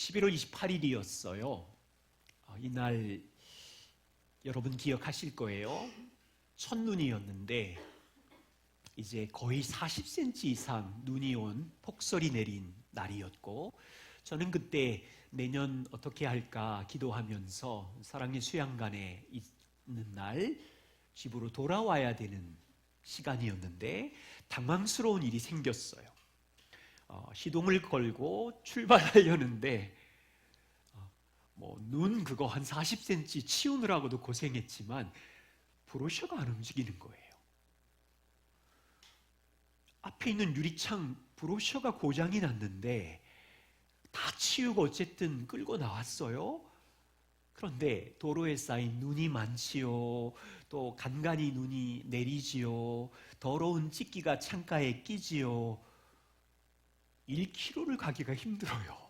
11월 28일이었어요. 이날 여러분 기억하실 거예요. 첫눈이었는데 이제 거의 40cm 이상 눈이 온 폭설이 내린 날이었고, 저는 그때 내년 어떻게 할까 기도하면서 사랑의 수양관에 있는 날 집으로 돌아와야 되는 시간이었는데 당황스러운 일이 생겼어요. 시동을 걸고 출발하려는데 눈 그거 한 40cm 치우느라고도 고생했지만 브로셔가 안 움직이는 거예요. 앞에 있는 유리창 브로셔가 고장이 났는데 다 치우고 어쨌든 끌고 나왔어요. 그런데 도로에 쌓인 눈이 많지요. 또 간간히 눈이 내리지요. 더러운 찌끼가 창가에 끼지요. 1km를 가기가 힘들어요.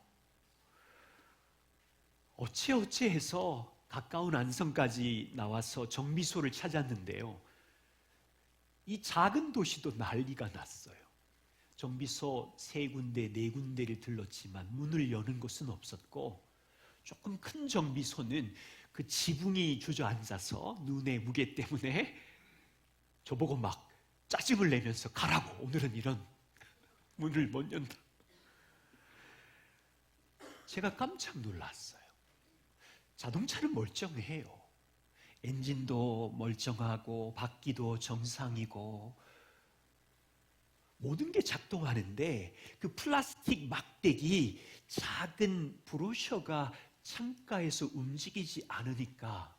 어찌어찌 해서 가까운 안성까지 나와서 정비소를 찾았는데요. 이 작은 도시도 난리가 났어요. 정비소 3군데, 4군데를 들렀지만 문을 여는 곳은 없었고, 조금 큰 정비소는 그 지붕이 주저앉아서 눈의 무게 때문에 저보고 막 짜증을 내면서 가라고, 오늘은 이런 문을 못 연다. 제가 깜짝 놀랐어요. 자동차는 멀쩡해요. 엔진도 멀쩡하고 바퀴도 정상이고 모든 게 작동하는데 그 플라스틱 막대기 작은 브로셔가 창가에서 움직이지 않으니까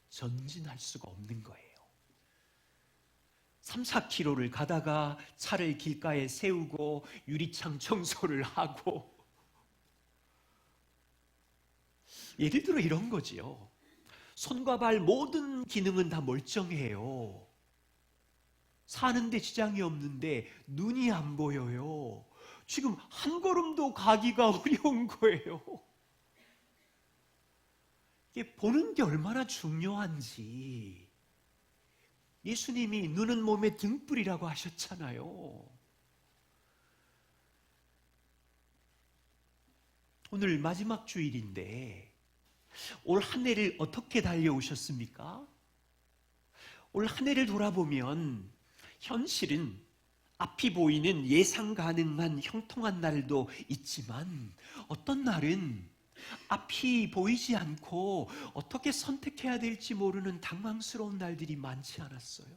전진할 수가 없는 거예요. 3, 4km를 가다가 차를 길가에 세우고 유리창 청소를 하고, 예를 들어 이런 거지요. 손과 발 모든 기능은 다 멀쩡해요. 사는데 지장이 없는데 눈이 안 보여요. 지금 한 걸음도 가기가 어려운 거예요. 이게 보는 게 얼마나 중요한지. 예수님이 눈은 몸의 등불이라고 하셨잖아요. 오늘 마지막 주일인데 올 한 해를 어떻게 달려오셨습니까? 올 한 해를 돌아보면 현실은 앞이 보이는 예상 가능한 형통한 날도 있지만 어떤 날은 앞이 보이지 않고 어떻게 선택해야 될지 모르는 당황스러운 날들이 많지 않았어요?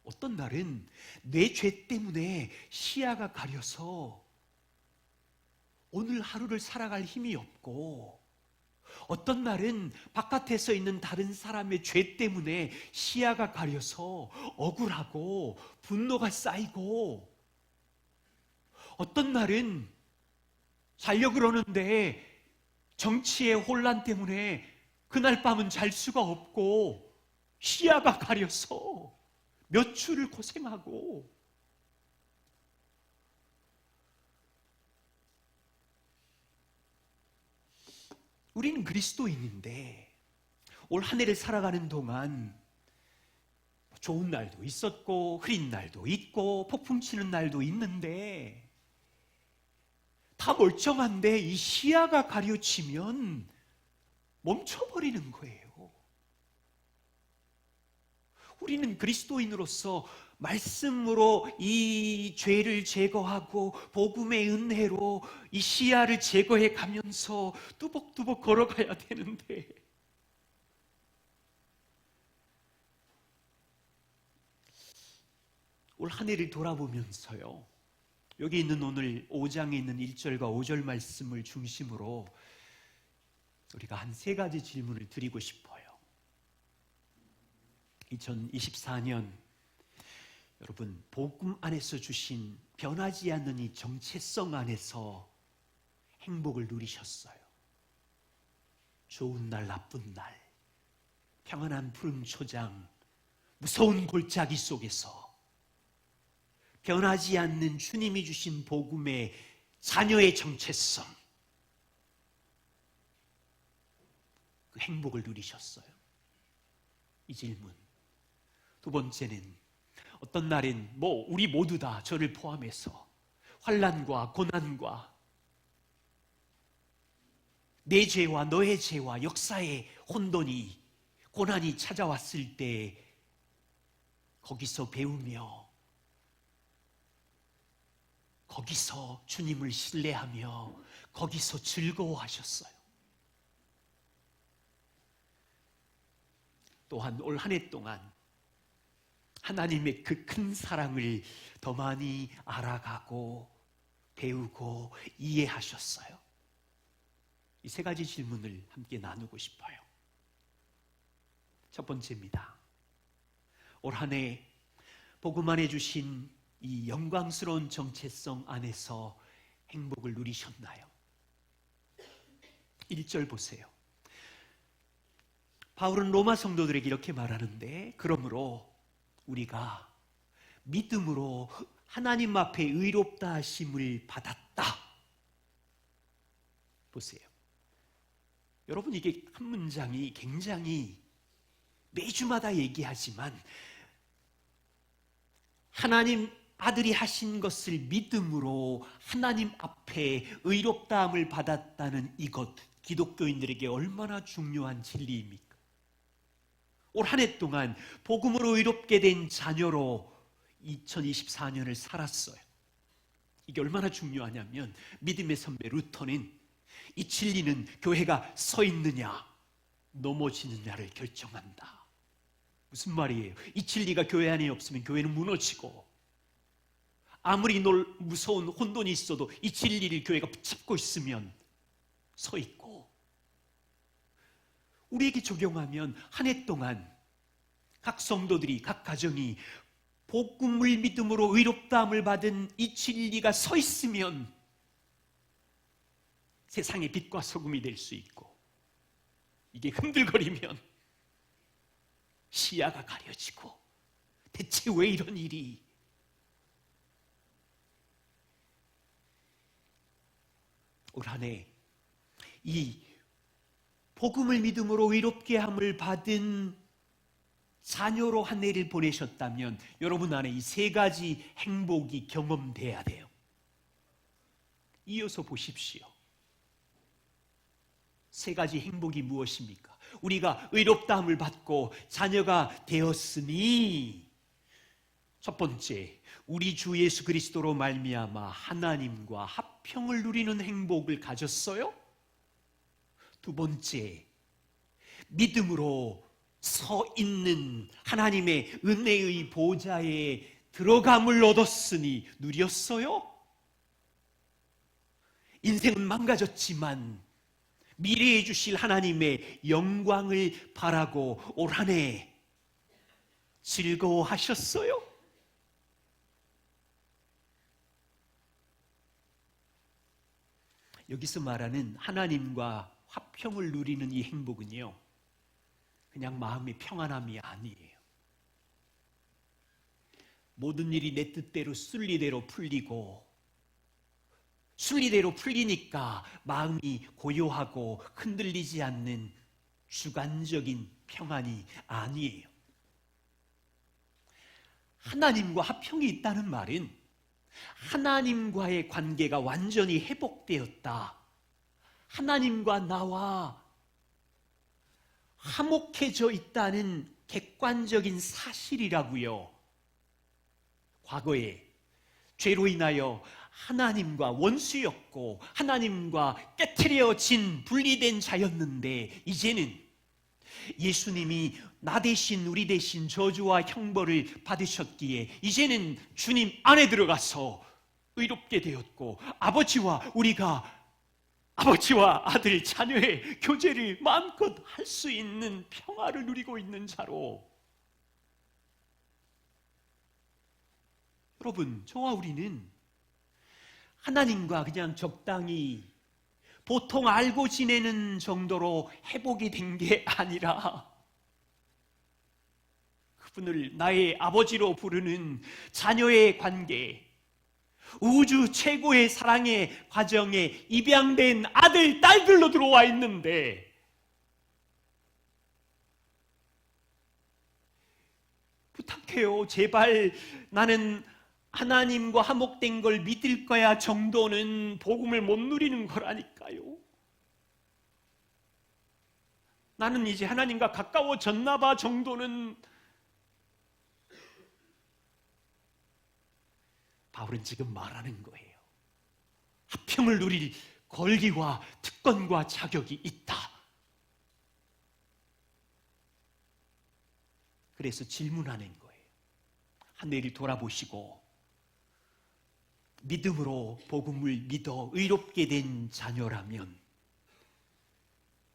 어떤 날은 내 죄 때문에 시야가 가려서 오늘 하루를 살아갈 힘이 없고, 어떤 날은 바깥에서 있는 다른 사람의 죄 때문에 시야가 가려서 억울하고 분노가 쌓이고, 어떤 날은 자려고 그러는데 정치의 혼란 때문에 그날 밤은 잘 수가 없고 시야가 가려서 몇 주를 고생하고, 우리는 그리스도인인데 올 한 해를 살아가는 동안 좋은 날도 있었고 흐린 날도 있고 폭풍 치는 날도 있는데 다 멀쩡한데 이 시야가 가려지면 멈춰버리는 거예요. 우리는 그리스도인으로서 말씀으로 이 죄를 제거하고 복음의 은혜로 이 시야를 제거해 가면서 뚜벅뚜벅 걸어가야 되는데, 올 한 해를 돌아보면서요, 여기 있는 오늘 5장에 있는 1절과 5절 말씀을 중심으로 우리가 한 3가지 질문을 드리고 싶어요. 2024년 여러분, 복음 안에서 주신 변하지 않는 이 정체성 안에서 행복을 누리셨어요? 좋은 날, 나쁜 날, 평안한 푸른 초장, 무서운 골짜기 속에서 변하지 않는 주님이 주신 복음의 자녀의 정체성, 그 행복을 누리셨어요? 이 질문. 두 번째는, 어떤 날엔 우리 모두 다 저를 포함해서 환난과 고난과 내 죄와 너의 죄와 역사의 혼돈이, 고난이 찾아왔을 때 거기서 배우며, 거기서 주님을 신뢰하며 거기서 즐거워하셨어요. 또한 올 한 해 동안 하나님의 그 큰 사랑을 더 많이 알아가고 배우고 이해하셨어요. 이 세 가지 질문을 함께 나누고 싶어요. 첫 번째입니다. 올 한 해 복음 안에 주신 이 영광스러운 정체성 안에서 행복을 누리셨나요? 1절 보세요. 바울은 로마 성도들에게 이렇게 말하는데, 그러므로 우리가 믿음으로 하나님 앞에 의롭다 하심을 받았다. 보세요. 여러분, 이게 한 문장이 굉장히 매주마다 얘기하지만, 하나님 아들이 하신 것을 믿음으로 하나님 앞에 의롭다함을 받았다는 이것, 기독교인들에게 얼마나 중요한 진리입니까? 올 한 해 동안 복음으로 의롭게 된 자녀로 2024년을 살았어요. 이게 얼마나 중요하냐면, 믿음의 선배 루터는 이 진리는 교회가 서 있느냐 넘어지느냐를 결정한다. 무슨 말이에요? 이 진리가 교회 안에 없으면 교회는 무너지고, 아무리 무서운 혼돈이 있어도 이 진리를 교회가 붙잡고 있으면 서 있고, 우리에게 적용하면 한 해 동안 각 성도들이, 각 가정이 복음을 믿음으로 의롭다함을 받은 이 진리가 서 있으면 세상의 빛과 소금이 될 수 있고, 이게 흔들거리면 시야가 가려지고, 대체 왜 이런 일이? 올 한 해 이 복음을 믿음으로 의롭게 함을 받은 자녀로 한 해를 보내셨다면 여러분 안에 이 세 가지 행복이 경험돼야 돼요. 이어서 보십시오. 세 가지 행복이 무엇입니까? 우리가 의롭다함을 받고 자녀가 되었으니, 첫 번째, 우리 주 예수 그리스도로 말미암아 하나님과 화평을 누리는 행복을 가졌어요. 두 번째, 믿음으로 서 있는 하나님의 은혜의 보좌에 들어감을 얻었으니 누렸어요. 인생은 망가졌지만 미래에 주실 하나님의 영광을 바라고 올 한 해 즐거워하셨어요. 여기서 말하는 하나님과 화평을 누리는 이 행복은요, 그냥 마음의 평안함이 아니에요. 모든 일이 내 뜻대로 순리대로 풀리고, 순리대로 풀리니까 마음이 고요하고 흔들리지 않는 주관적인 평안이 아니에요. 하나님과 화평이 있다는 말은 하나님과의 관계가 완전히 회복되었다, 하나님과 나와 화목해져 있다는 객관적인 사실이라고요. 과거에 죄로 인하여 하나님과 원수였고 하나님과 깨트려진 분리된 자였는데, 이제는 예수님이 나 대신 우리 대신 저주와 형벌을 받으셨기에 이제는 주님 안에 들어가서 의롭게 되었고, 아버지와 아들, 자녀의 교제를 마음껏 할 수 있는 평화를 누리고 있는 자로, 여러분, 저와 우리는 하나님과 그냥 적당히 보통 알고 지내는 정도로 회복이 된 게 아니라, 그분을 나의 아버지로 부르는 자녀의 관계, 우주 최고의 사랑의 과정에 입양된 아들, 딸들로 들어와 있는데, 부탁해요. 제발 나는 하나님과 화목된 걸 믿을 거야 정도는 복음을 못 누리는 거라니까요. 나는 이제 하나님과 가까워졌나 봐 정도는 바울은 지금 말하는 거예요. 화평을 누릴 권리와 특권과 자격이 있다. 그래서 질문하는 거예요. 하늘을 돌아보시고 믿음으로 복음을 믿어 의롭게 된 자녀라면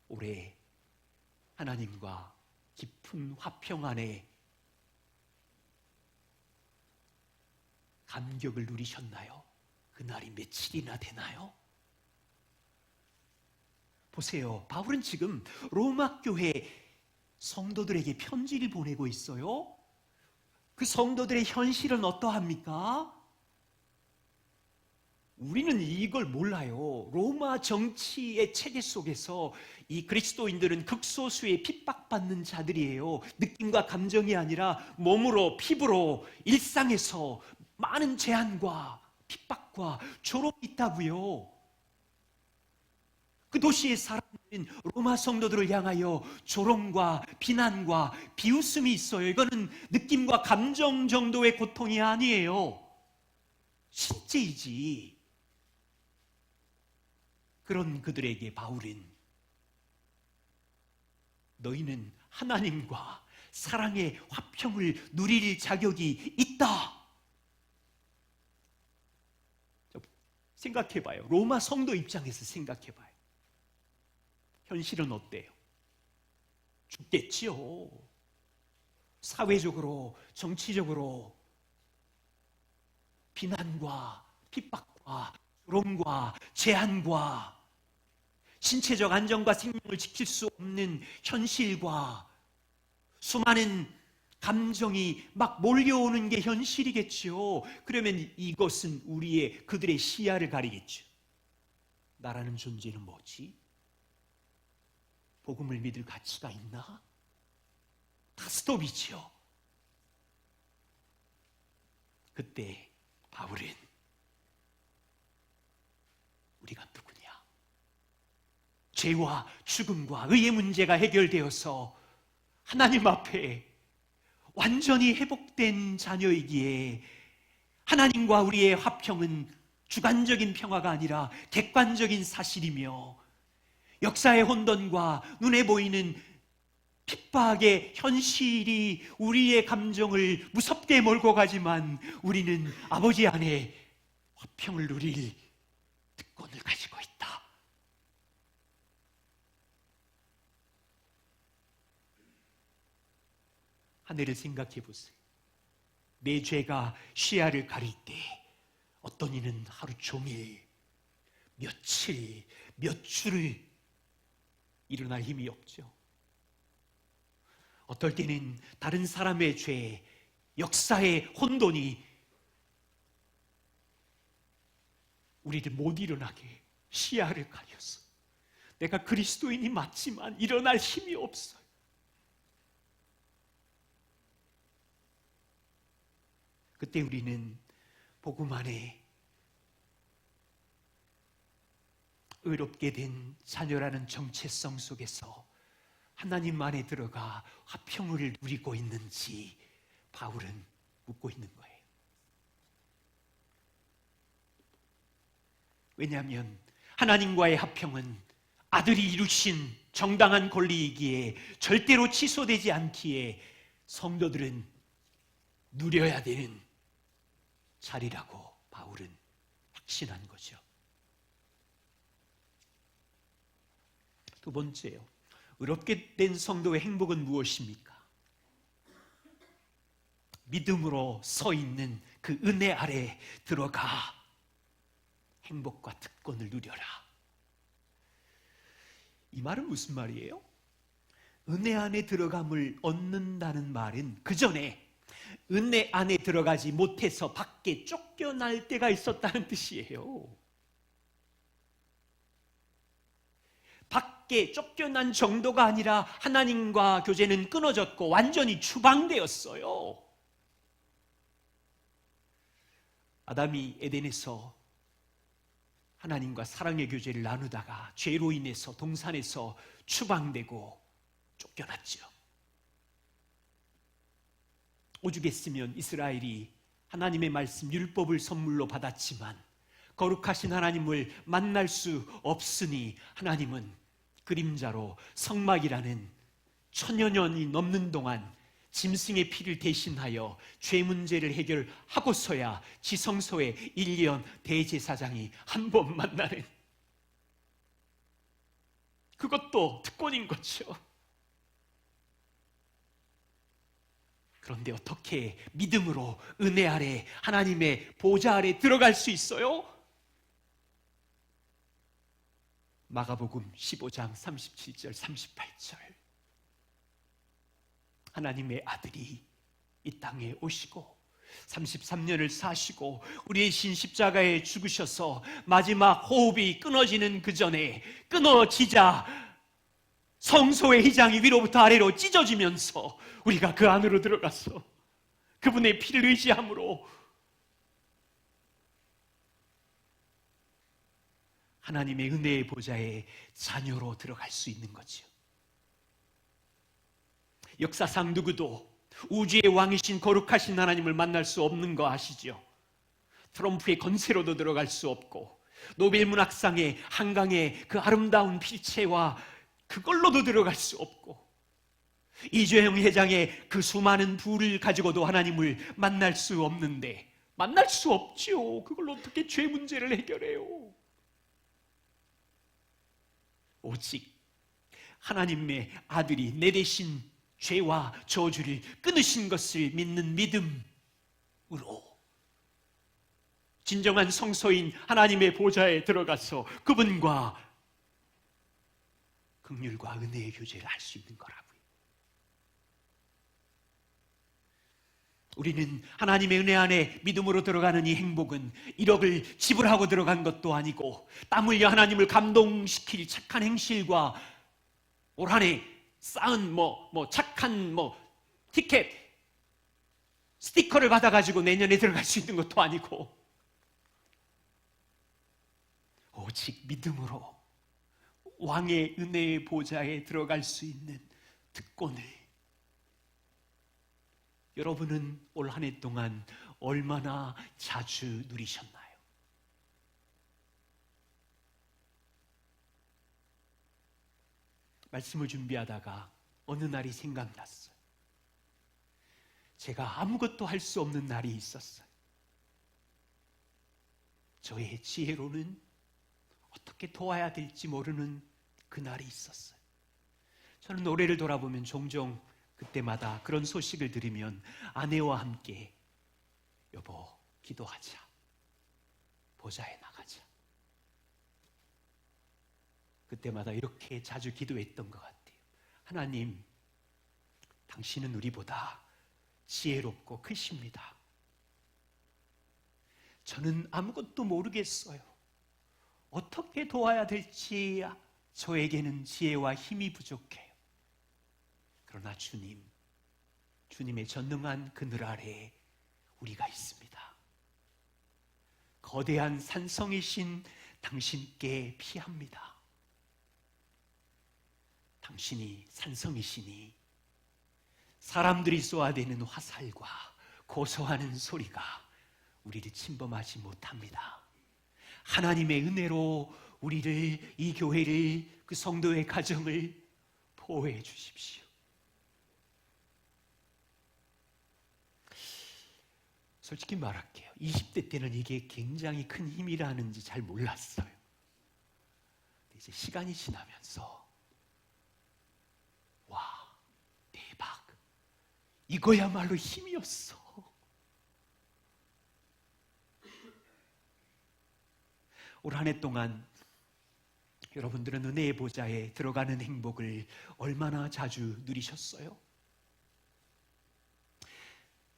올해 하나님과 깊은 화평 안에 감격을 누리셨나요? 그날이 며칠이나 되나요? 보세요. 바울은 지금 로마 교회 성도들에게 편지를 보내고 있어요. 그 성도들의 현실은 어떠합니까? 우리는 이걸 몰라요. 로마 정치의 체계 속에서 이 그리스도인들은 극소수의 핍박받는 자들이에요. 느낌과 감정이 아니라 몸으로, 피부로, 일상에서 많은 제한과 핍박과 조롱이 있다고요. 그 도시의 사람들은 로마 성도들을 향하여 조롱과 비난과 비웃음이 있어요. 이거는 느낌과 감정 정도의 고통이 아니에요. 실제이지. 그런 그들에게 바울은 너희는 하나님과 사랑의 화평을 누릴 자격이 있다. 생각해봐요. 로마 성도 입장에서 생각해봐요. 현실은 어때요? 죽겠지요. 사회적으로, 정치적으로 비난과 핍박과 조롱과 제한과 신체적 안정과 생명을 지킬 수 없는 현실과 수많은 감정이 막 몰려오는 게 현실이겠죠. 그러면 이것은 그들의 시야를 가리겠죠. 나라는 존재는 뭐지? 복음을 믿을 가치가 있나? 다 스톱이죠. 그때 바울은 우리가 누구냐? 죄와 죽음과 의의 문제가 해결되어서 하나님 앞에 완전히 회복된 자녀이기에 하나님과 우리의 화평은 주관적인 평화가 아니라 객관적인 사실이며 역사의 혼돈과 눈에 보이는 핍박의 현실이 우리의 감정을 무섭게 몰고 가지만 우리는 아버지 안에 화평을 누릴 특권을 가지고 있다. 하늘을 생각해 보세요. 내 죄가 시야를 가릴 때 어떤 이는 하루 종일, 며칠, 몇 주를 일어날 힘이 없죠. 어떨 때는 다른 사람의 죄, 역사의 혼돈이 우리를 못 일어나게 시야를 가려서 내가 그리스도인이 맞지만 일어날 힘이 없어요. 그때 우리는 복음 안에 의롭게 된 자녀라는 정체성 속에서 하나님 안에 들어가 화평을 누리고 있는지 바울은 묻고 있는 거예요. 왜냐하면 하나님과의 화평은 아들이 이루신 정당한 권리이기에 절대로 취소되지 않기에 성도들은 누려야 되는 자리라고 바울은 확신한 거죠. 두 번째요. 의롭게 된 성도의 행복은 무엇입니까? 믿음으로 서 있는 그 은혜 아래 들어가 행복과 특권을 누려라. 이 말은 무슨 말이에요? 은혜 안에 들어감을 얻는다는 말은 그 전에 은혜 안에 들어가지 못해서 밖에 쫓겨날 때가 있었다는 뜻이에요. 밖에 쫓겨난 정도가 아니라 하나님과 교제는 끊어졌고 완전히 추방되었어요. 아담이 에덴에서 하나님과 사랑의 교제를 나누다가 죄로 인해서 동산에서 추방되고 쫓겨났죠. 오죽했으면 이스라엘이 하나님의 말씀 율법을 선물로 받았지만 거룩하신 하나님을 만날 수 없으니 하나님은 그림자로 성막이라는 천여 년이 넘는 동안 짐승의 피를 대신하여 죄 문제를 해결하고서야 지성소에 1년 대제사장이 한 번 만나는, 그것도 특권인 거죠. 그런데 어떻게 믿음으로 은혜 아래 하나님의 보좌 아래 들어갈 수 있어요? 마가복음 15장 37절 38절, 하나님의 아들이 이 땅에 오시고 33년을 사시고 우리의 신 십자가에 죽으셔서 마지막 호흡이 끊어지는 그 전에, 끊어지자 성소의 휘장이 위로부터 아래로 찢어지면서 우리가 그 안으로 들어가서 그분의 피를 의지함으로 하나님의 은혜의 보좌에 자녀로 들어갈 수 있는 거죠. 역사상 누구도 우주의 왕이신 거룩하신 하나님을 만날 수 없는 거 아시죠? 트럼프의 건세로도 들어갈 수 없고, 노벨문학상의 한강의 그 아름다운 필체와 그걸로도 들어갈 수 없고, 이재용 회장의 그 수많은 부를 가지고도 하나님을 만날 수 없는데, 만날 수 없죠. 그걸로 어떻게 죄 문제를 해결해요? 오직 하나님의 아들이 내 대신 죄와 저주를 끊으신 것을 믿는 믿음으로 진정한 성소인 하나님의 보좌에 들어가서 그분과 긍휼과 은혜의 교제를 할 수 있는 거라고요. 우리는 하나님의 은혜 안에 믿음으로 들어가는 이 행복은 1억을 지불하고 들어간 것도 아니고, 땀 흘려 하나님을 감동시킬 착한 행실과 올 한 해 쌓은 착한 티켓 스티커를 받아가지고 내년에 들어갈 수 있는 것도 아니고, 오직 믿음으로 왕의 은혜의 보좌에 들어갈 수 있는 특권을 여러분은 올 한 해 동안 얼마나 자주 누리셨나요? 말씀을 준비하다가 어느 날이 생각났어요. 제가 아무것도 할 수 없는 날이 있었어요. 저의 지혜로는 어떻게 도와야 될지 모르는 그날이 있었어요. 저는 노래를 돌아보면 종종 그때마다 그런 소식을 들으면 아내와 함께 여보 기도하자, 보좌에 나가자, 그때마다 이렇게 자주 기도했던 것 같아요. 하나님, 당신은 우리보다 지혜롭고 크십니다. 저는 아무것도 모르겠어요. 어떻게 도와야 될지 저에게는 지혜와 힘이 부족해요. 그러나 주님의 전능한 그늘 아래에 우리가 있습니다. 거대한 산성이신 당신께 피합니다. 당신이 산성이시니 사람들이 쏘아대는 화살과 고소하는 소리가 우리를 침범하지 못합니다. 하나님의 은혜로 우리를, 이 교회를, 그 성도의 가정을 보호해 주십시오. 솔직히 말할게요. 20대 때는 이게 굉장히 큰 힘이라는지 잘 몰랐어요. 이제 시간이 지나면서 와, 대박, 이거야말로 힘이었어. 올 한 해 동안 여러분들은 은혜의 보좌에 들어가는 행복을 얼마나 자주 누리셨어요?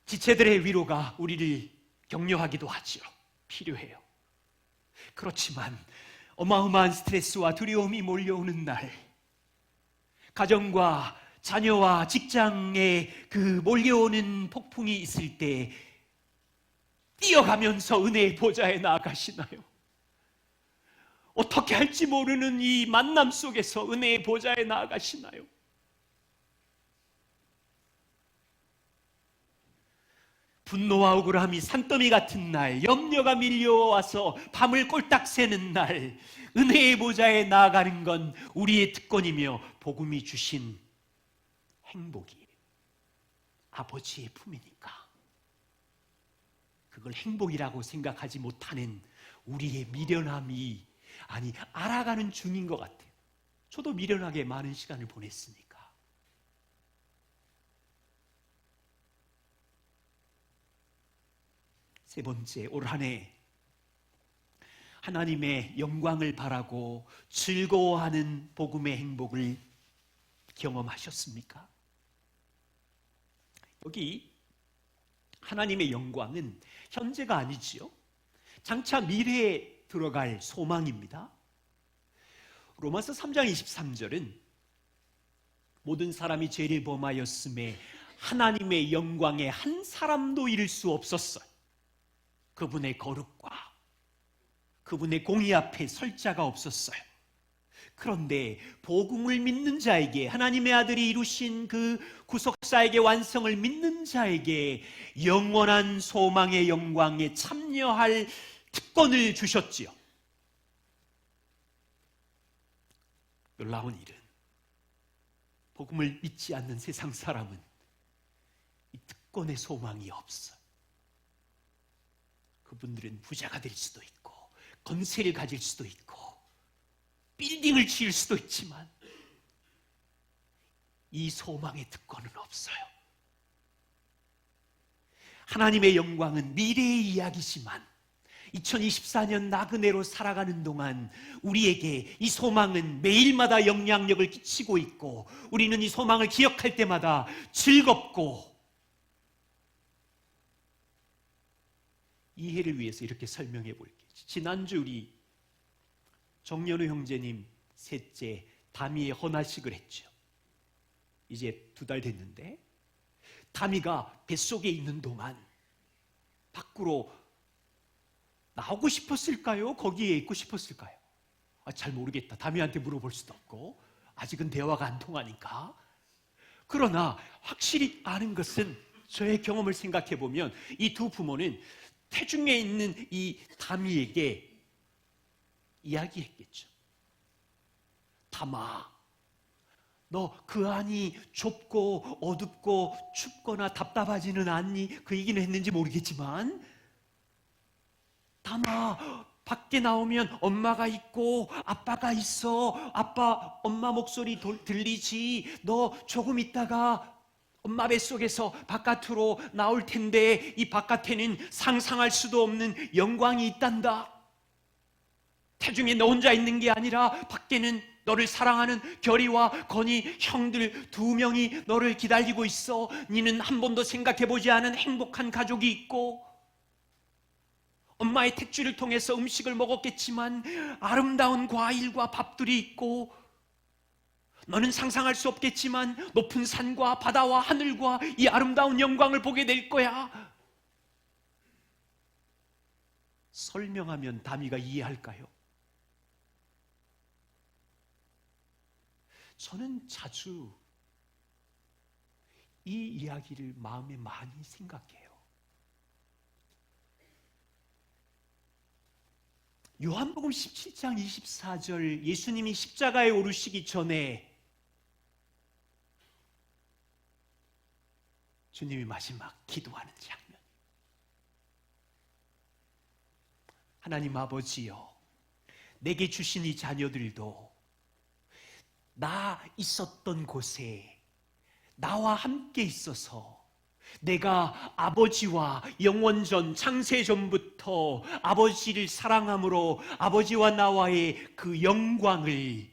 지체들의 위로가 우리를 격려하기도 하죠. 필요해요. 그렇지만 어마어마한 스트레스와 두려움이 몰려오는 날, 가정과 자녀와 직장에 그 몰려오는 폭풍이 있을 때 뛰어가면서 은혜의 보좌에 나아가시나요? 어떻게 할지 모르는 이 만남 속에서 은혜의 보좌에 나아가시나요? 분노와 억울함이 산더미 같은 날, 염려가 밀려와서 밤을 꼴딱 새는 날, 은혜의 보좌에 나아가는 건 우리의 특권이며 복음이 주신 행복이에요. 아버지의 품이니까. 그걸 행복이라고 생각하지 못하는 우리의 미련함이, 아니, 알아가는 중인 것 같아요. 저도 미련하게 많은 시간을 보냈으니까. 세 번째, 올 한 해 하나님의 영광을 바라고 즐거워하는 복음의 행복을 경험하셨습니까? 여기 하나님의 영광은 현재가 아니지요. 장차 미래에 들어갈 소망입니다. 로마서 3장 23절은 모든 사람이 죄를 범하였음에 하나님의 영광에 한 사람도 이를 수 없었어요. 그분의 거룩과 그분의 공의 앞에 설 자가 없었어요. 그런데 복음을 믿는 자에게, 하나님의 아들이 이루신 그 구속사에게, 완성을 믿는 자에게 영원한 소망의 영광에 참여할 특권을 주셨지요. 놀라운 일은 복음을 믿지 않는 세상 사람은 이 특권의 소망이 없어요. 그분들은 부자가 될 수도 있고 건세를 가질 수도 있고 빌딩을 지을 수도 있지만 이 소망의 특권은 없어요. 하나님의 영광은 미래의 이야기지만 2024년 나그네로 살아가는 동안 우리에게 이 소망은 매일마다 영향력을 끼치고 있고, 우리는 이 소망을 기억할 때마다 즐겁고, 이해를 위해서 이렇게 설명해 볼게요. 지난주 우리 정연우 형제님 셋째 다미의 헌화식을 했죠. 이제 2달 됐는데, 다미가 뱃속에 있는 동안 밖으로 나오고 싶었을까요? 거기에 있고 싶었을까요? 잘 모르겠다. 다미한테 물어볼 수도 없고 아직은 대화가 안 통하니까. 그러나 확실히 아는 것은, 저의 경험을 생각해 보면 이 두 부모는 태중에 있는 이 다미에게 이야기했겠죠. 다마, 너 그 안이 좁고 어둡고 춥거나 답답하지는 않니? 그 얘기는 했는지 모르겠지만, 다마, 밖에 나오면 엄마가 있고 아빠가 있어. 아빠, 엄마 목소리 들리지. 너 조금 있다가 엄마 뱃속에서 바깥으로 나올 텐데 이 바깥에는 상상할 수도 없는 영광이 있단다. 태중에 너 혼자 있는 게 아니라 밖에는 너를 사랑하는 결이와 건이 형들 2명이 너를 기다리고 있어. 니는 한 번도 생각해보지 않은 행복한 가족이 있고, 엄마의 택주를 통해서 음식을 먹었겠지만 아름다운 과일과 밥들이 있고, 너는 상상할 수 없겠지만 높은 산과 바다와 하늘과 이 아름다운 영광을 보게 될 거야. 설명하면 다미가 이해할까요? 저는 자주 이 이야기를 마음에 많이 생각해요. 요한복음 17장 24절, 예수님이 십자가에 오르시기 전에 주님이 마지막 기도하는 장면. 하나님 아버지여, 내게 주신 이 자녀들도 나 있었던 곳에 나와 함께 있어서 내가 아버지와 영원전 창세전부터 아버지를 사랑함으로 아버지와 나와의 그 영광을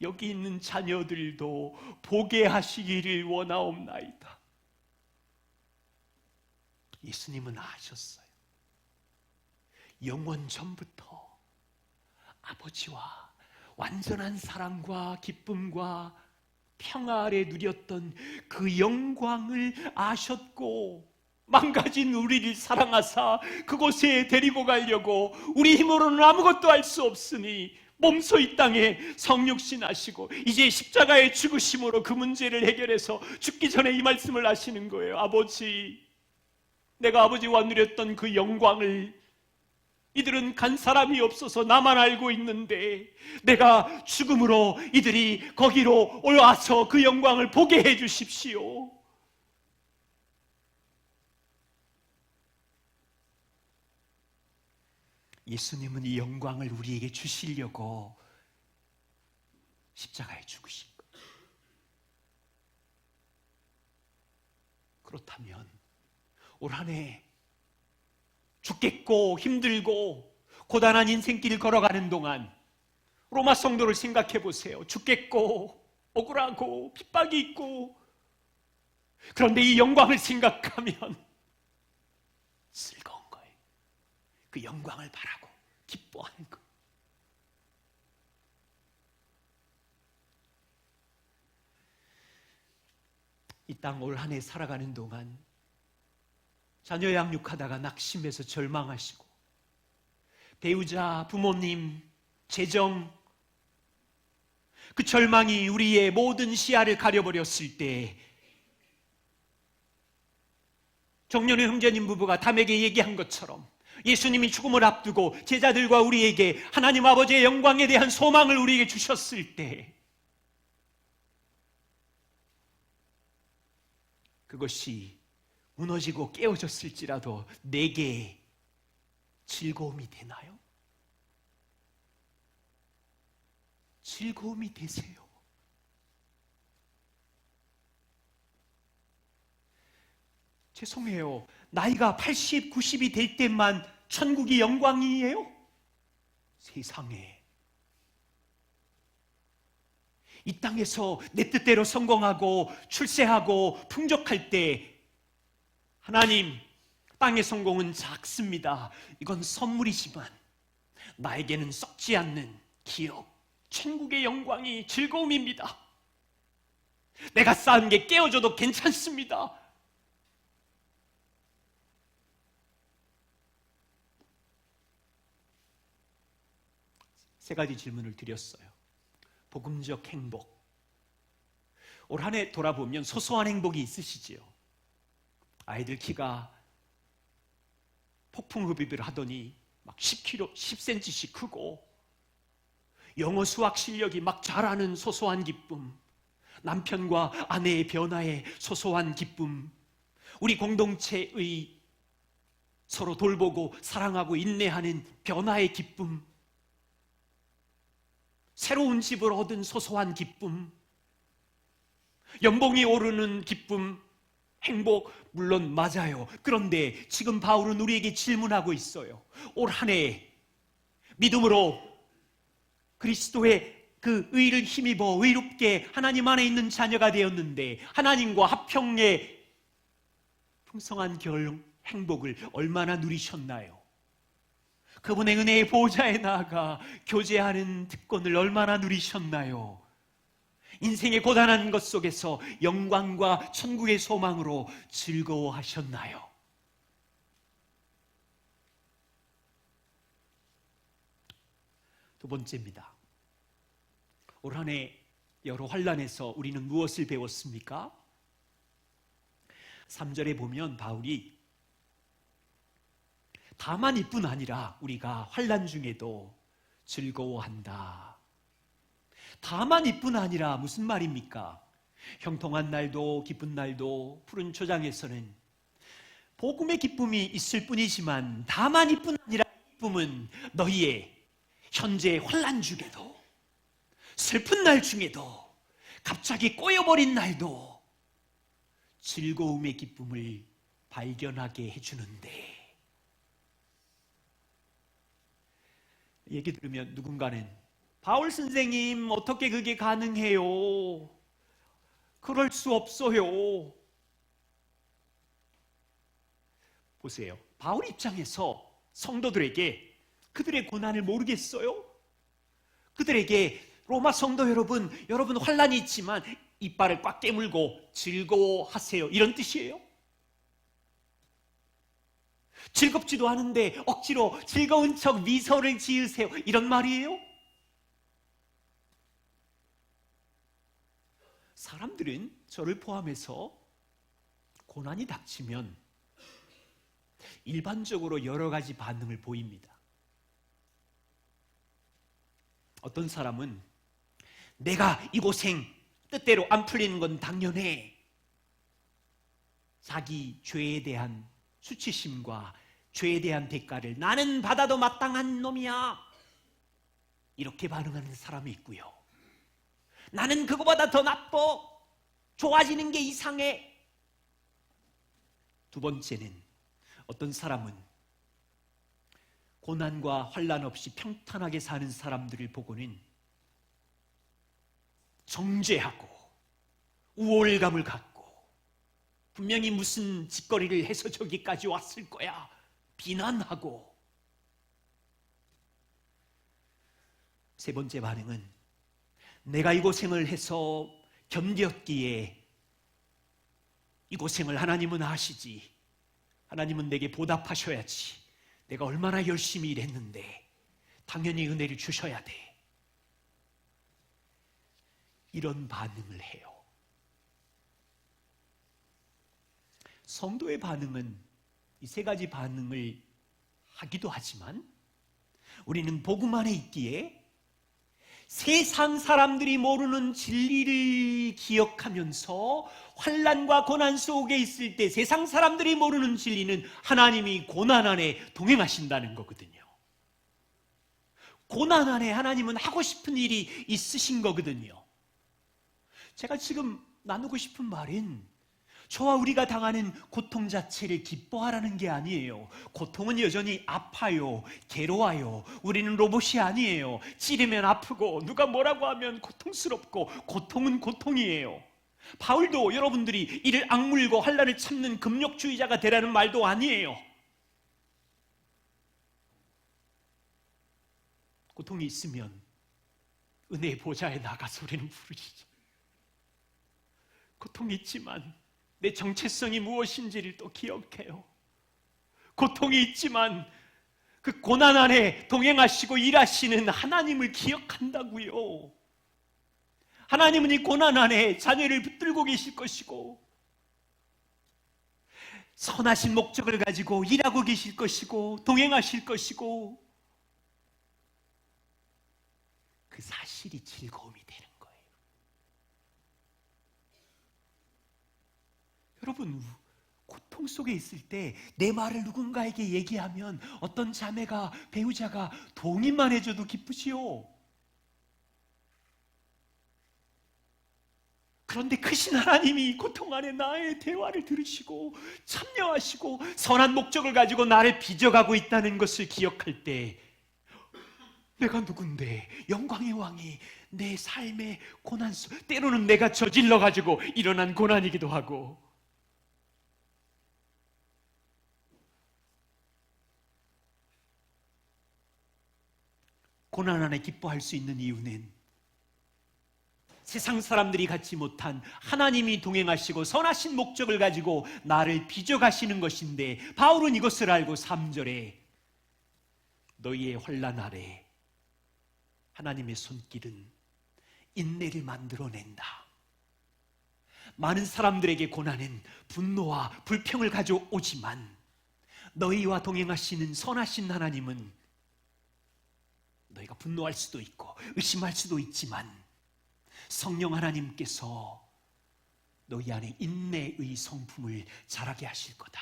여기 있는 자녀들도 보게 하시기를 원하옵나이다. 예수님은 아셨어요. 영원전부터 아버지와 완전한 사랑과 기쁨과 평화 아래 누렸던 그 영광을 아셨고, 망가진 우리를 사랑하사 그곳에 데리고 가려고 우리 힘으로는 아무것도 할 수 없으니 몸소 이 땅에 성육신 하시고 이제 십자가의 죽으심으로 그 문제를 해결해서 죽기 전에 이 말씀을 하시는 거예요. 아버지, 내가 아버지와 누렸던 그 영광을 이들은 간 사람이 없어서 나만 알고 있는데 내가 죽음으로 이들이 거기로 올라와서 그 영광을 보게 해 주십시오. 예수님은 이 영광을 우리에게 주시려고 십자가에 죽으신 거예요. 그렇다면 올 한 해 죽겠고 힘들고 고단한 인생길 걸어가는 동안 로마 성도를 생각해 보세요. 죽겠고 억울하고 핍박이 있고, 그런데 이 영광을 생각하면 즐거운 거예요. 그 영광을 바라고 기뻐하는 거. 이 땅 올 한 해 살아가는 동안 자녀 양육하다가 낙심해서 절망하시고, 배우자, 부모님, 재정, 그 절망이 우리의 모든 시야를 가려버렸을 때 정년의 형제님 부부가 담에게 얘기한 것처럼 예수님이 죽음을 앞두고 제자들과 우리에게 하나님 아버지의 영광에 대한 소망을 우리에게 주셨을 때 그것이 무너지고 깨어졌을지라도 내게 즐거움이 되나요? 즐거움이 되세요. 죄송해요. 나이가 80, 90이 될 때만 천국이 영광이에요? 세상에. 이 땅에서 내 뜻대로 성공하고 출세하고 풍족할 때 하나님, 땅의 성공은 작습니다. 이건 선물이지만 나에게는 썩지 않는 기업, 천국의 영광이 즐거움입니다. 내가 쌓은 게 깨어져도 괜찮습니다. 세 가지 질문을 드렸어요. 복음적 행복. 올 한 해 돌아보면 소소한 행복이 있으시지요? 아이들 키가 폭풍흡입을 하더니 막 10kg, 10cm씩 크고, 영어 수학 실력이 막 자라는 소소한 기쁨, 남편과 아내의 변화에 소소한 기쁨, 우리 공동체의 서로 돌보고 사랑하고 인내하는 변화의 기쁨, 새로운 집을 얻은 소소한 기쁨, 연봉이 오르는 기쁨, 행복, 물론 맞아요. 그런데 지금 바울은 우리에게 질문하고 있어요. 올 한 해 믿음으로 그리스도의 그 의를 힘입어 의롭게 하나님 안에 있는 자녀가 되었는데 하나님과 합평의 풍성한 행복을 얼마나 누리셨나요? 그분의 은혜의 보좌에 나아가 교제하는 특권을 얼마나 누리셨나요? 인생의 고단한 것 속에서 영광과 천국의 소망으로 즐거워하셨나요? 두 번째입니다. 올 한 해 여러 환난에서 우리는 무엇을 배웠습니까? 3절에 보면 바울이 다만 이뿐 아니라 우리가 환난 중에도 즐거워한다. 다만 이뿐 아니라 무슨 말입니까? 형통한 날도 기쁜 날도 푸른 초장에서는 복음의 기쁨이 있을 뿐이지만 다만 이뿐 아니라 기쁨은 너희의 현재 환난 중에도 슬픈 날 중에도 갑자기 꼬여버린 날도 즐거움의 기쁨을 발견하게 해주는데, 얘기 들으면 누군가는 바울 선생님 어떻게 그게 가능해요? 그럴 수 없어요. 보세요. 바울 입장에서 성도들에게 그들의 고난을 모르겠어요? 그들에게 로마 성도 여러분 환난이 있지만 이빨을 꽉 깨물고 즐거워하세요, 이런 뜻이에요? 즐겁지도 않은데 억지로 즐거운 척 미소를 지으세요, 이런 말이에요? 사람들은 저를 포함해서 고난이 닥치면 일반적으로 여러 가지 반응을 보입니다. 어떤 사람은 내가 이 고생 뜻대로 안 풀리는 건 당연해. 자기 죄에 대한 수치심과 죄에 대한 대가를 나는 받아도 마땅한 놈이야, 이렇게 반응하는 사람이 있고요. 나는 그거보다 더 나빠, 좋아지는 게 이상해. 두 번째는 어떤 사람은 고난과 환난 없이 평탄하게 사는 사람들을 보고는 정죄하고 우월감을 갖고 분명히 무슨 짓거리를 해서 저기까지 왔을 거야 비난하고, 세 번째 반응은 내가 이 고생을 해서 견뎠기에 이 고생을 하나님은 아시지, 하나님은 내게 보답하셔야지, 내가 얼마나 열심히 일했는데 당연히 은혜를 주셔야 돼, 이런 반응을 해요. 성도의 반응은 이 세 가지 반응을 하기도 하지만 우리는 복음 안에 있기에 세상 사람들이 모르는 진리를 기억하면서 환난과 고난 속에 있을 때 세상 사람들이 모르는 진리는 하나님이 고난 안에 동행하신다는 거거든요. 고난 안에 하나님은 하고 싶은 일이 있으신 거거든요. 제가 지금 나누고 싶은 말은 저와 우리가 당하는 고통 자체를 기뻐하라는 게 아니에요. 고통은 여전히 아파요, 괴로워요. 우리는 로봇이 아니에요. 찌르면 아프고 누가 뭐라고 하면 고통스럽고, 고통은 고통이에요. 바울도 여러분들이 이를 악물고 환난을 참는 금욕주의자가 되라는 말도 아니에요. 고통이 있으면 은혜의 보좌에 나가서 우리는 부르짖죠. 고통이 있지만 내 정체성이 무엇인지를 또 기억해요. 고통이 있지만 그 고난 안에 동행하시고 일하시는 하나님을 기억한다고요. 하나님은 이 고난 안에 자녀를 붙들고 계실 것이고 선하신 목적을 가지고 일하고 계실 것이고 동행하실 것이고, 그 사실이 즐거움이 되는 거예요. 여러분, 고통 속에 있을 때 내 말을 누군가에게 얘기하면 어떤 자매가, 배우자가 동의만 해줘도 기쁘지요. 그런데 크신 하나님이 고통 안에 나의 대화를 들으시고 참여하시고 선한 목적을 가지고 나를 빚어가고 있다는 것을 기억할 때, 내가 누군데 영광의 왕이 내 삶의 고난 속, 때로는 내가 저질러 가지고 일어난 고난이기도 하고, 고난 안에 기뻐할 수 있는 이유는 세상 사람들이 갖지 못한 하나님이 동행하시고 선하신 목적을 가지고 나를 빚어가시는 것인데, 바울은 이것을 알고 3절에 너희의 환난 아래 하나님의 손길은 인내를 만들어낸다. 많은 사람들에게 고난은 분노와 불평을 가져오지만 너희와 동행하시는 선하신 하나님은, 너희가 분노할 수도 있고 의심할 수도 있지만 성령 하나님께서 너희 안에 인내의 성품을 자라게 하실 거다.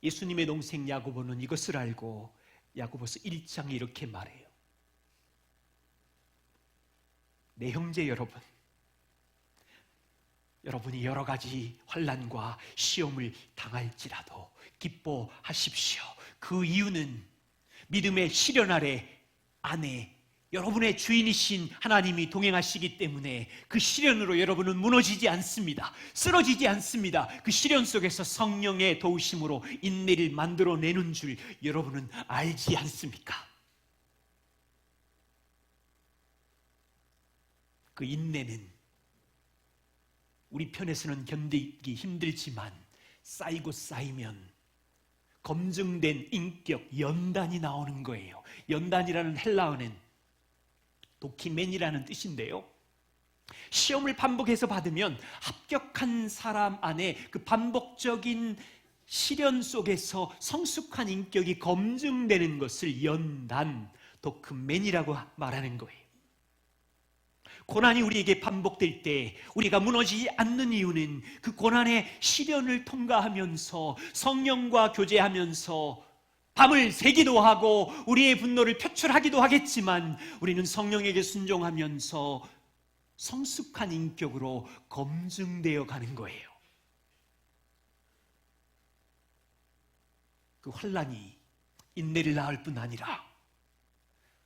예수님의 동생 야고보는 이것을 알고 야고보서 1장에 이렇게 말해요. 내 형제 여러분, 여러분이 여러 가지 환난과 시험을 당할지라도 기뻐하십시오. 그 이유는 믿음의 시련 안에 여러분의 주인이신 하나님이 동행하시기 때문에 그 시련으로 여러분은 무너지지 않습니다. 쓰러지지 않습니다. 그 시련 속에서 성령의 도우심으로 인내를 만들어내는 줄 여러분은 알지 않습니까? 그 인내는 우리 편에서는 견디기 힘들지만 쌓이고 쌓이면 검증된 인격, 연단이 나오는 거예요. 연단이라는 헬라어는 도키멘이라는 뜻인데요, 시험을 반복해서 받으면 합격한 사람 안에 그 반복적인 시련 속에서 성숙한 인격이 검증되는 것을 연단, 도크맨이라고 말하는 거예요. 고난이 우리에게 반복될 때 우리가 무너지지 않는 이유는 그 고난의 시련을 통과하면서 성령과 교제하면서 밤을 새기도 하고 우리의 분노를 표출하기도 하겠지만 우리는 성령에게 순종하면서 성숙한 인격으로 검증되어 가는 거예요. 그 환난이 인내를 낳을 뿐 아니라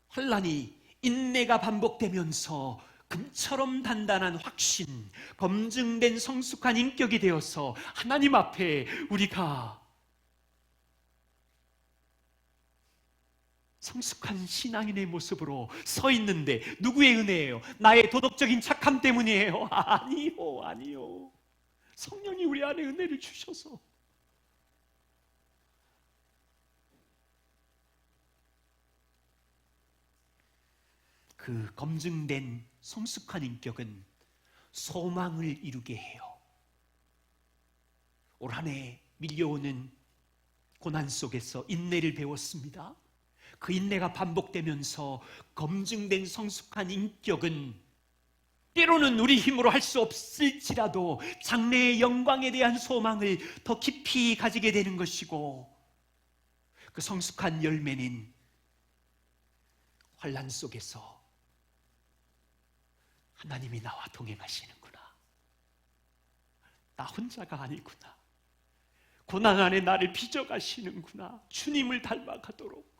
환난이 인내가 반복되면서 금처럼 단단한 확신, 검증된 성숙한 인격이 되어서 하나님 앞에 우리가 성숙한 신앙인의 모습으로 서 있는데 누구의 은혜예요? 나의 도덕적인 착함 때문이에요? 아니요. 성령이 우리 안에 은혜를 주셔서 그 검증된 성숙한 인격은 소망을 이루게 해요. 올 한 해 밀려오는 고난 속에서 인내를 배웠습니다. 그 인내가 반복되면서 검증된 성숙한 인격은 때로는 우리 힘으로 할 수 없을지라도 장래의 영광에 대한 소망을 더 깊이 가지게 되는 것이고, 그 성숙한 열매는 환난 속에서 하나님이 나와 동행하시는구나, 나 혼자가 아니구나, 고난 안에 나를 빚어가시는구나, 주님을 닮아가도록.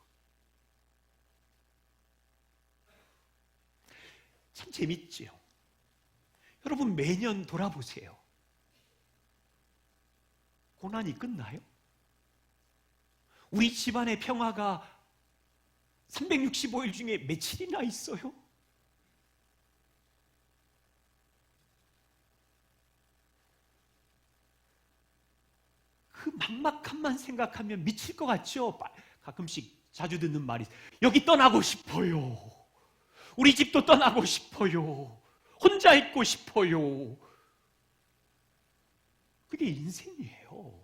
참 재밌지요. 여러분 매년 돌아보세요. 고난이 끝나요? 우리 집안의 평화가 365일 중에 며칠이나 있어요? 그 막막함만 생각하면 미칠 것 같죠? 가끔씩 자주 듣는 말이, 여기 떠나고 싶어요. 우리 집도 떠나고 싶어요. 혼자 있고 싶어요. 그게 인생이에요.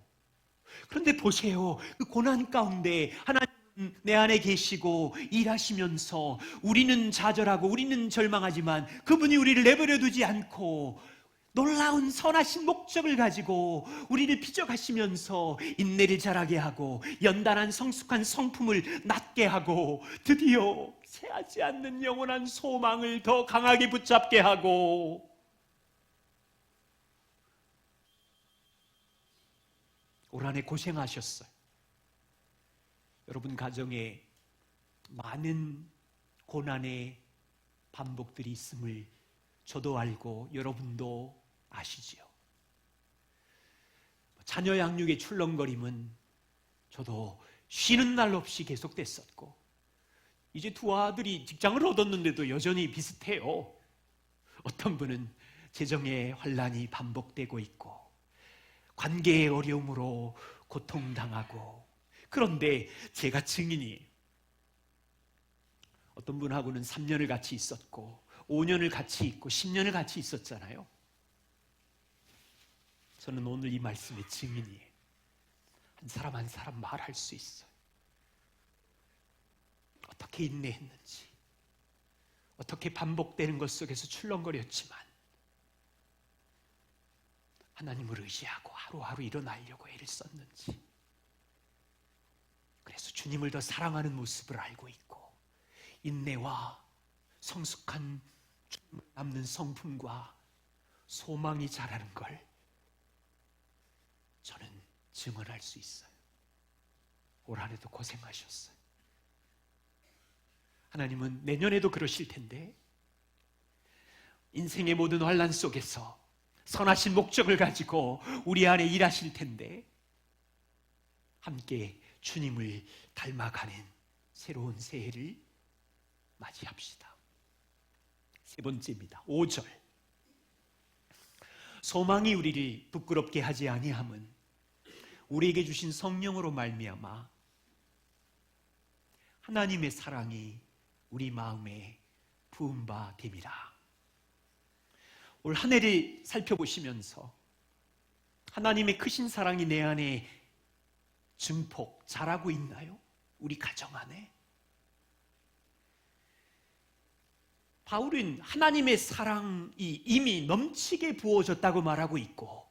그런데 보세요. 그 고난 가운데 하나님 내 안에 계시고 일하시면서 우리는 좌절하고 우리는 절망하지만 그분이 우리를 내버려 두지 않고 놀라운 선하신 목적을 가지고 우리를 빚어가시면서 인내를 자라게 하고 연단한 성숙한 성품을 낳게 하고 드디어 새하지 않는 영원한 소망을 더 강하게 붙잡게 하고, 올 한 해 고생하셨어요. 여러분 가정에 많은 고난의 반복들이 있음을 저도 알고 여러분도 아시지요. 자녀 양육의 출렁거림은 저도 쉬는 날 없이 계속됐었고, 이제 두 아들이 직장을 얻었는데도 여전히 비슷해요. 어떤 분은 재정의 환란이 반복되고 있고 관계의 어려움으로 고통당하고, 그런데 제가 증인이에요. 어떤 분하고는 3년을 같이 있었고 5년을 같이 있고 10년을 같이 있었잖아요. 저는 오늘 이 말씀의 증인이에요. 한 사람 한 사람 말할 수 있어요. 어떻게 인내했는지, 어떻게 반복되는 것 속에서 출렁거렸지만 하나님을 의지하고 하루하루 일어나려고 애를 썼는지, 그래서 주님을 더 사랑하는 모습을 알고 있고 인내와 성숙한 남는 성품과 소망이 자라는 걸 저는 증언할 수 있어요. 올 한 해도 고생하셨어요. 하나님은 내년에도 그러실 텐데, 인생의 모든 환난 속에서 선하신 목적을 가지고 우리 안에 일하실 텐데, 함께 주님을 닮아가는 새로운 새해를 맞이합시다. 세 번째입니다. 5절. 소망이 우리를 부끄럽게 하지 아니함은 우리에게 주신 성령으로 말미암아 하나님의 사랑이 우리 마음에 부은 바 됨이라. 올 한 해를 살펴보시면서 하나님의 크신 사랑이 내 안에 증폭 잘하고 있나요? 우리 가정 안에? 바울은 하나님의 사랑이 이미 넘치게 부어졌다고 말하고 있고,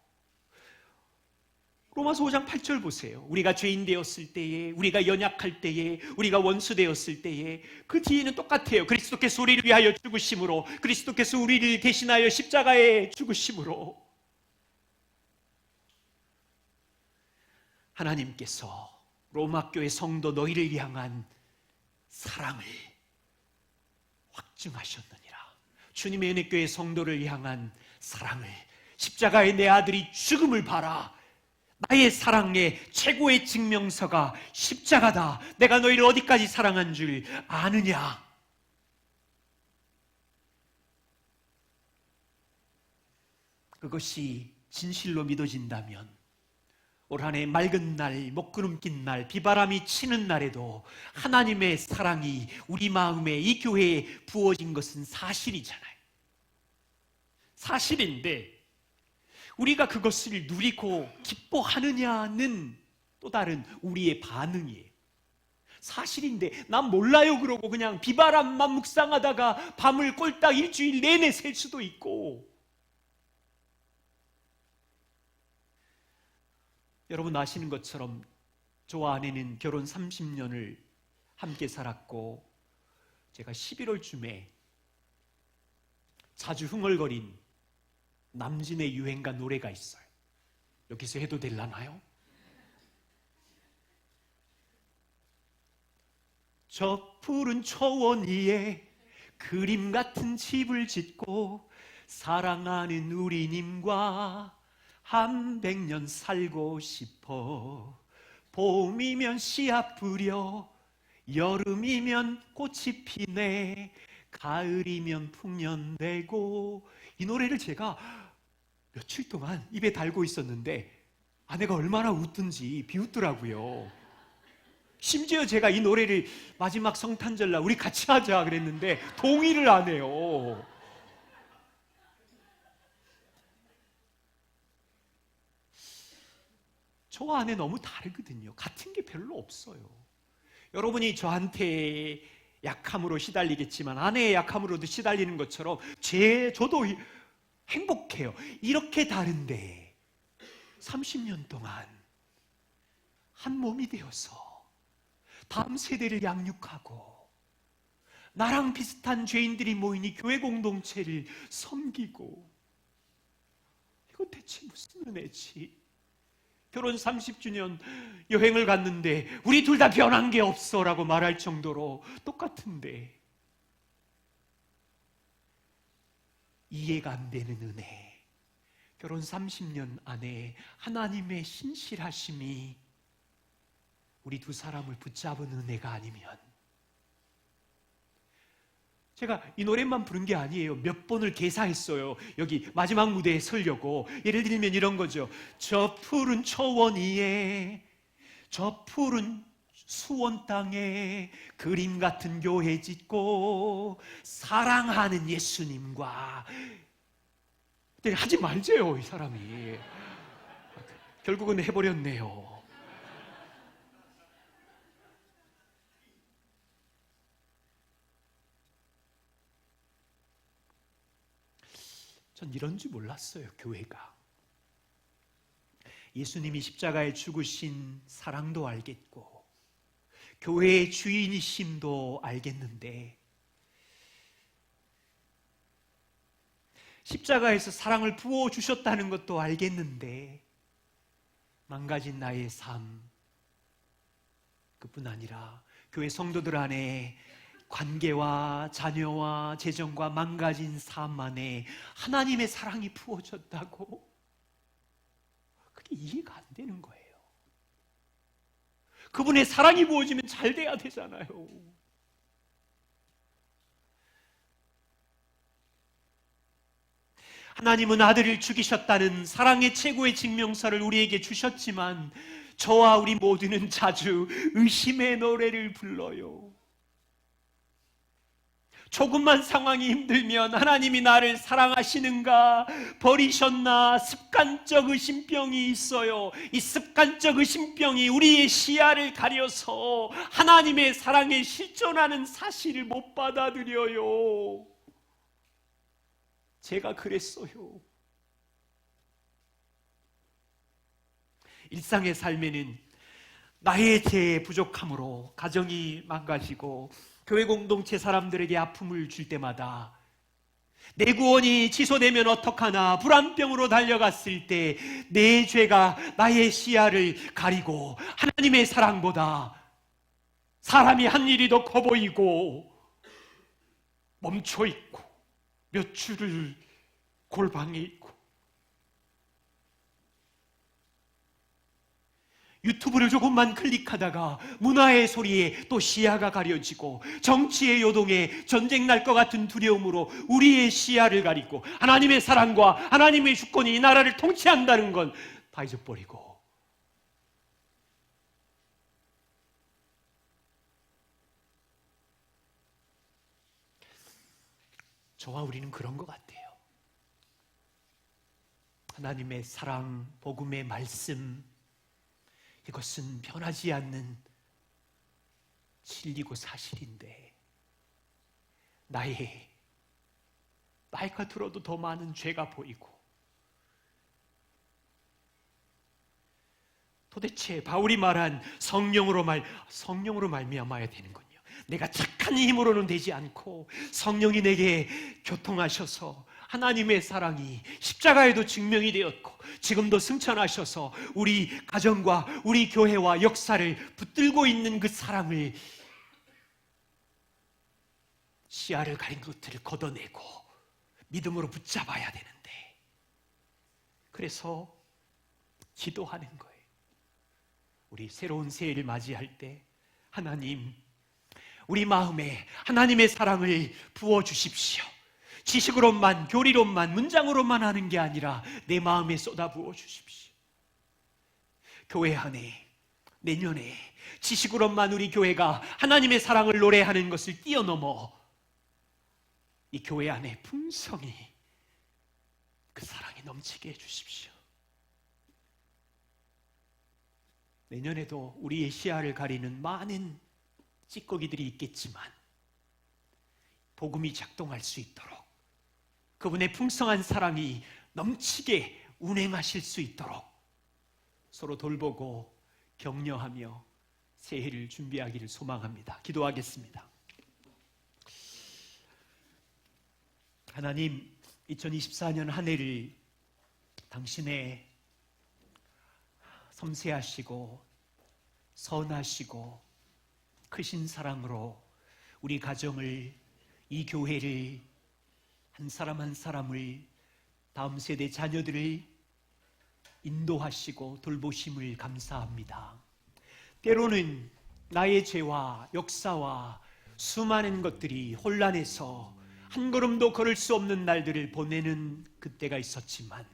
로마서 5장 8절 보세요. 우리가 죄인 되었을 때에, 우리가 연약할 때에, 우리가 원수 되었을 때에, 그 뒤에는 똑같아요. 그리스도께서 우리를 위하여 죽으심으로, 그리스도께서 우리를 대신하여 십자가에 죽으심으로 하나님께서 로마 교회 성도 너희를 향한 사랑을 확증하셨느니라. 주님의 은혜교회 성도를 향한 사랑을, 십자가에 내 아들이 죽음을 봐라, 나의 사랑의 최고의 증명서가 십자가다, 내가 너희를 어디까지 사랑한 줄 아느냐. 그것이 진실로 믿어진다면 올 한 해 맑은 날, 먹구름 낀 날, 비바람이 치는 날에도 하나님의 사랑이 우리 마음에, 이 교회에 부어진 것은 사실이잖아요. 사실인데 우리가 그것을 누리고 기뻐하느냐는 또 다른 우리의 반응이에요. 사실인데 난 몰라요 그러고 그냥 비바람만 묵상하다가 밤을 꼴딱 일주일 내내 샐 수도 있고, 여러분 아시는 것처럼 저와 아내는 결혼 30년을 함께 살았고, 제가 11월쯤에 자주 흥얼거린 남진의 유행가 노래가 있어요. 여기서 해도 될라나요? 저 푸른 초원 위에 그림 같은 집을 짓고 사랑하는 우리님과 한 100년 살고 싶어. 봄이면 씨앗 뿌려, 여름이면 꽃이 피네, 가을이면 풍년되고. 이 노래를 제가 며칠 동안 입에 달고 있었는데 아내가 얼마나 웃든지 비웃더라고요. 심지어 제가 이 노래를 마지막 성탄절날 우리 같이 하자 그랬는데 동의를 안 해요. 저와 아내 너무 다르거든요. 같은 게 별로 없어요. 여러분이 저한테 약함으로 시달리겠지만 아내의 약함으로도 시달리는 것처럼 저도 행복해요. 이렇게 다른데 30년 동안 한 몸이 되어서 다음 세대를 양육하고 나랑 비슷한 죄인들이 모이니 교회 공동체를 섬기고, 이거 대체 무슨 은혜지? 결혼 30주년 여행을 갔는데 우리 둘 다 변한 게 없어 라고 말할 정도로 똑같은데 이해가 안 되는 은혜. 결혼 30년 안에 하나님의 신실하심이 우리 두 사람을 붙잡은 은혜가 아니면, 제가 이 노래만 부른 게 아니에요. 몇 번을 개사했어요. 여기 마지막 무대에 서려고. 예를 들면 이런 거죠. 저 푸른 초원 위에, 저 푸른 수원 땅에 그림 같은 교회 짓고 사랑하는 예수님과. 하지 말재요 이 사람이. 결국은 해버렸네요. 전 이런 줄 몰랐어요. 교회가 예수님이 십자가에 죽으신 사랑도 알겠고 교회의 주인이심도 알겠는데, 십자가에서 사랑을 부어주셨다는 것도 알겠는데, 망가진 나의 삶, 그뿐 아니라 교회 성도들 안에 관계와 자녀와 재정과 망가진 삶 안에 하나님의 사랑이 부어졌다고, 그게 이해가 안 되는 거예요. 그분의 사랑이 부어지면 잘 돼야 되잖아요. 하나님은 아들을 죽이셨다는 사랑의 최고의 증명서를 우리에게 주셨지만 저와 우리 모두는 자주 의심의 노래를 불러요. 조금만 상황이 힘들면 하나님이 나를 사랑하시는가, 버리셨나, 습관적 의심병이 있어요. 이 습관적 의심병이 우리의 시야를 가려서 하나님의 사랑에 실존하는 사실을 못 받아들여요. 제가 그랬어요. 일상의 삶에는 나의 죄의 부족함으로 가정이 망가지고 교회 공동체 사람들에게 아픔을 줄 때마다 내 구원이 취소되면 어떡하나 불안병으로 달려갔을 때 내 죄가 나의 시야를 가리고 하나님의 사랑보다 사람이 한 일이 더 커 보이고 멈춰있고 몇 줄을 골방에 있고 유튜브를 조금만 클릭하다가 문화의 소리에 또 시야가 가려지고 정치의 요동에 전쟁 날 것 같은 두려움으로 우리의 시야를 가리고 하나님의 사랑과 하나님의 주권이 이 나라를 통치한다는 건 다 잊어버리고 저와 우리는 그런 것 같아요. 하나님의 사랑, 복음의 말씀, 이것은 변하지 않는 진리고 사실인데 나이가 들어도 더 많은 죄가 보이고 도대체 바울이 말한 성령으로 말미암아야 되는군요. 내가 착한 힘으로는 되지 않고 성령이 내게 교통하셔서 하나님의 사랑이 십자가에도 증명이 되었고 지금도 승천하셔서 우리 가정과 우리 교회와 역사를 붙들고 있는 그 사랑을 시야를 가린 것들을 걷어내고 믿음으로 붙잡아야 되는데 그래서 기도하는 거예요. 우리 새로운 새해를 맞이할 때 하나님 우리 마음에 하나님의 사랑을 부어주십시오. 지식으로만, 교리로만, 문장으로만 하는 게 아니라 내 마음에 쏟아부어 주십시오. 교회 안에 내년에 지식으로만 우리 교회가 하나님의 사랑을 노래하는 것을 뛰어넘어 이 교회 안에 풍성히 그 사랑이 넘치게 해주십시오. 내년에도 우리의 시야를 가리는 많은 찌꺼기들이 있겠지만 복음이 작동할 수 있도록 그분의 풍성한 사랑이 넘치게 운행하실 수 있도록 서로 돌보고 격려하며 새해를 준비하기를 소망합니다. 기도하겠습니다. 하나님, 2024년 한 해를 당신의 섬세하시고 선하시고 크신 사랑으로 우리 가정을, 이 교회를, 한 사람 한 사람을, 다음 세대 자녀들을 인도하시고 돌보심을 감사합니다. 때로는 나의 죄와 역사와 수많은 것들이 혼란해서 한 걸음도 걸을 수 없는 날들을 보내는 그때가 있었지만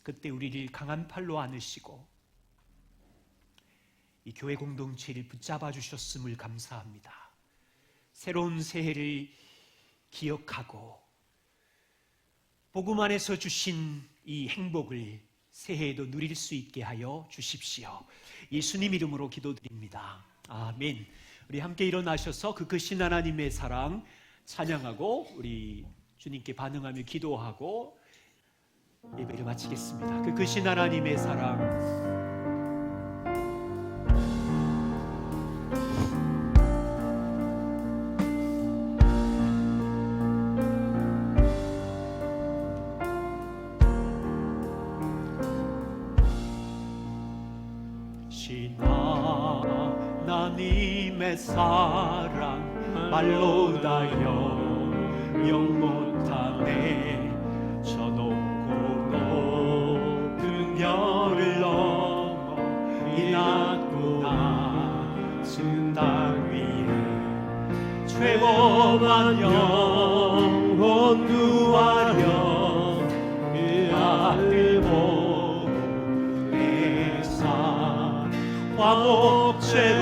그때 우리를 강한 팔로 안으시고 이 교회 공동체를 붙잡아 주셨음을 감사합니다. 새로운 새해를 기억하고 복음 안에서 주신 이 행복을 새해에도 누릴 수 있게 하여 주십시오. 예수님 이름으로 기도드립니다. 아멘. 우리 함께 일어나셔서 그 크신 하나님의 사랑 찬양하고 우리 주님께 반응하며 기도하고 예배를 마치겠습니다. 그 크신 하나님의 사랑 하나님의 사랑 말로 다 영 못하네. 저 높고 높은 별을 넘어 이 낮고 낮은 땅 위에 최고만 영혼 구하려 그 아들 보내사 화목제